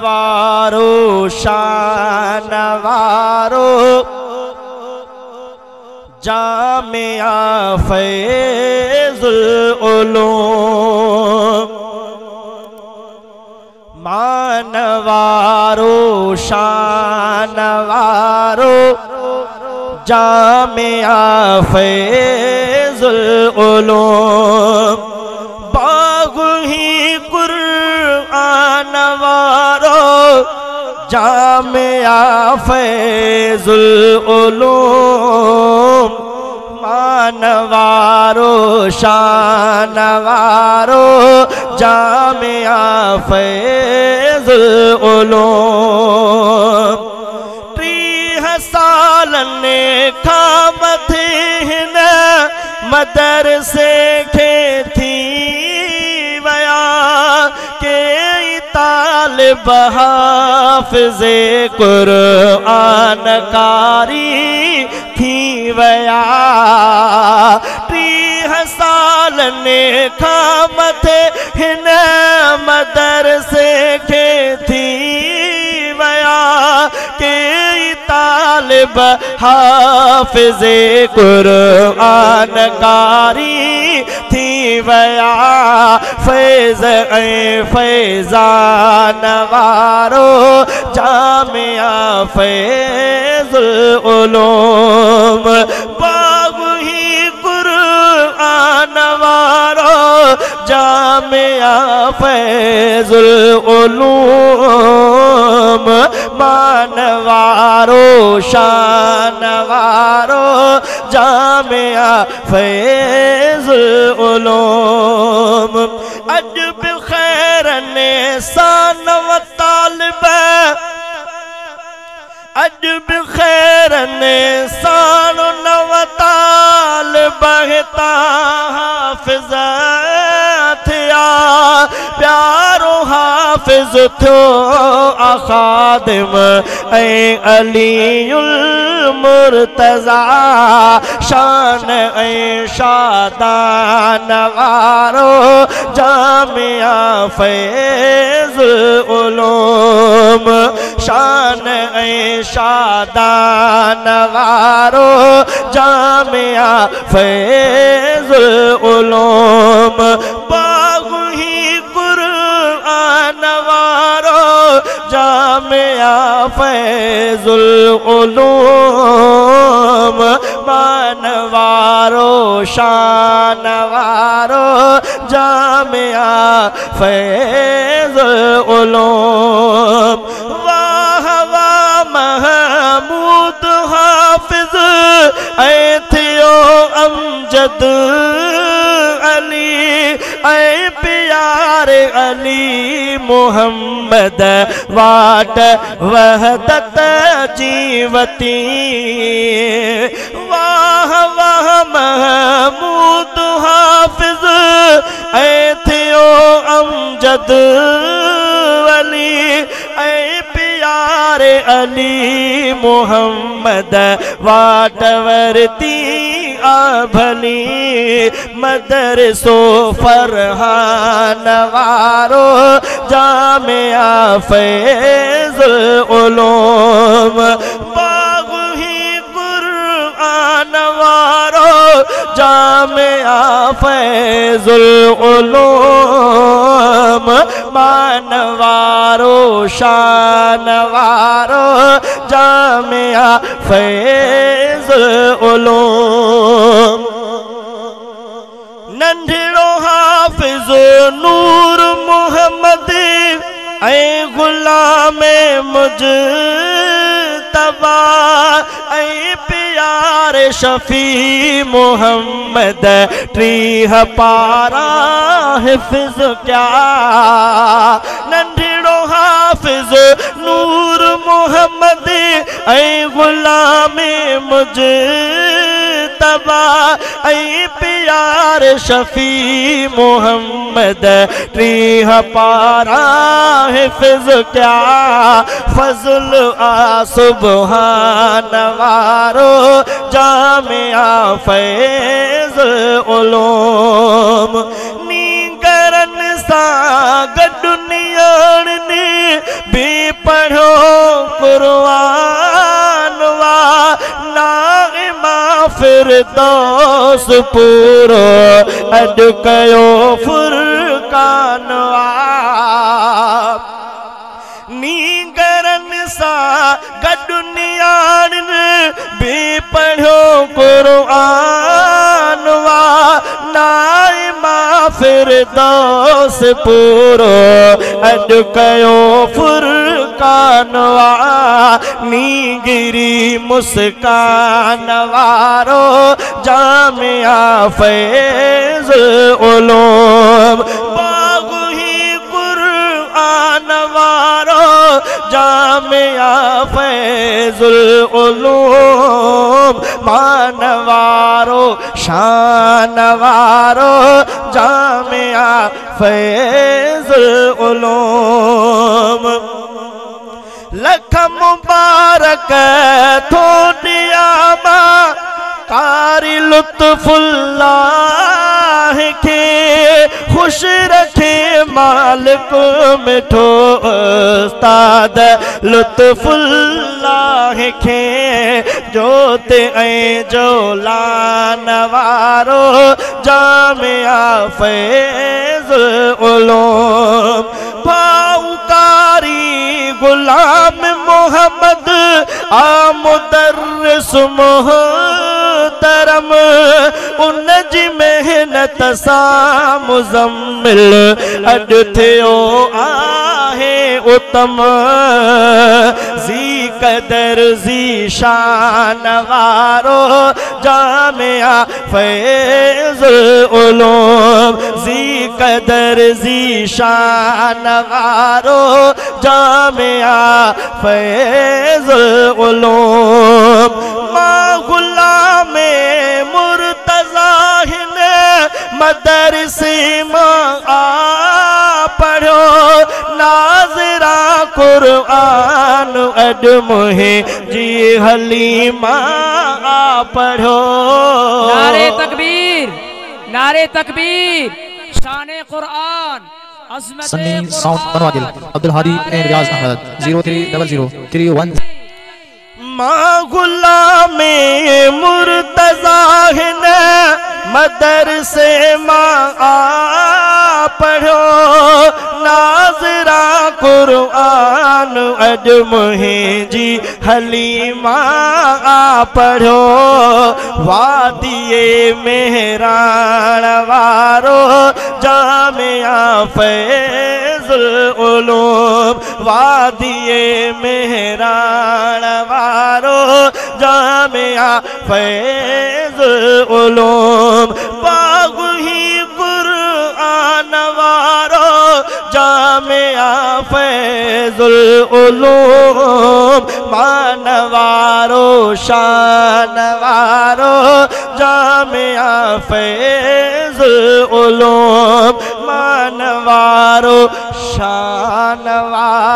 वारो शान वारो जामिया फैजुल उलूम मान वारो शान वारो जामिया फैजुल उलूम बागु ही कुरान वारो जामिया फैजुल उलूम मान वारो शान वारो जामिया फैजुल उलूम 30 सालनि खां मथे हिन मदरसे खे थी वया के तालिब हाफ़िज़े क़ुरआन कारी थी वया 30 सालनि खां मथे हिन मदरसे खे थी वया के तालिब हाफ़िज़े क़ुरआन कारी थी वया फैज़ ऐं फैज़ान वारो जामिया फैज़ुल उलूम बागु ही कुरान वारो जामिया फैज़ुल उलूम मान वारो शान वारो जामिया फैज़ुल उलूम अज बि खैरने सान व तालिब अज बि खैरने सान व तालिब हिता हाफ़िज़ थिया प्यारो हाफ़िज़ थियो खादिम ऐं अलीउल मुर्तज़ा शान ऐं शादान वारो जामिया फैज़ुल उलूम शान ऐं शादान वारो जामिया फैज़ुल उलूम बागु ही कुरान वारो जामिया फैज़ुल उलूम मान वारो शान वारो जामिया फैज़ुल उलूम वाह वाह महमूद हाफ़िज़ ऐं थियो अमजद अली ऐं प्यारे अली मुहम्मद वाट वहदत जीवती वाह वाह महमूद हाफ़िज़ ऐं थियो अमजद अली ऐं प्यारे अली मुहम्मद वाट वरती भली मदरसो फरहान वारो जामिया फैज़ुल उलूम बागु ही कुरान वारो जामिया फैज़ुल उलूम मान वारो शान वारो जामिया फैज़ुल उलूम नंढड़ो हाफ़िज़ नूर मोहम्मद ऐं गुलाम मुजतबा ऐं प्यारे शफ़ी मोहम्मद 30 पारा हिफ़्ज़ क्या नंढड़ो हाफ़िज़ नूर मोहम्मद ऐं गुलाम मुजतबा ऐं प्यारे शफ़ी मोहम्मद 30 पारा हिफ़्ज़ क्या फज़ल आ सुबहान वारो जामिया फैज़ुल उलूम नींगरन सां गॾु नियाणनि पढ़ो कुरान वा नाइमा फिरदौस पूरो अड कयो फुरकान वा नीगरन सा गडु नियाणन भी पढ़ो कुरान वा नाइमा फिरदौस पूरो अड कयो फुरकान वा नीगिरी मुस्कान वारो जामिया फैज़ुल उलूम बागु ही कुरान वारो जामिया फैज़ुल उलूम मान वारो शान वारो जामिया फैज़ुल उलूम लख मुबारक थोड़ियामा कारी लुत्फुल्लाह के खुश रखे मालिक मिठो उस्ताद लुत्फुल्लाह के जोत ऐं जोलान वारो जामिया फैज़ुल उलूम फाउकारी गुलाम मोहम्मद आमुदर्रिस मोहतरम उन जी मेहनत सां मुज़म्मिल अॼु थियो आहे उत्तम ज़ी क़दर ज़ी शान वारो जामिया फैज़ुल उलूम ज़ी क़दर ज़ी शान वारो जामिया फैज़ुल उलूम मां गुलाम मुर्तज़ा हिन मदरसे मां आ पढ़ो नाज़िरा कुरान अॼु मुंहिंजी हलीमा आ पढ़ो नारे तकबीर शाने Quran Sunny Sound पनवागिल Abdul Hadi and रियाज अहमद 030031 मां गुलाम मुर्तज़ा हिन मदरसे मां आ पढ़ो नाज़िरा कुरान अॼु मुंहिंजी हलीमा आ पढ़ो वादिए मेहराण वारो जामिया फैज़ुल उलूम वादिए मेहराण वारो जामिया फैज़ुल उलूम बागु ही कुरान वारो जामिया फैज़ुल उलूम मान वारो शान वारो जामिया फैज़ुल उलूम मान वारो शान वारो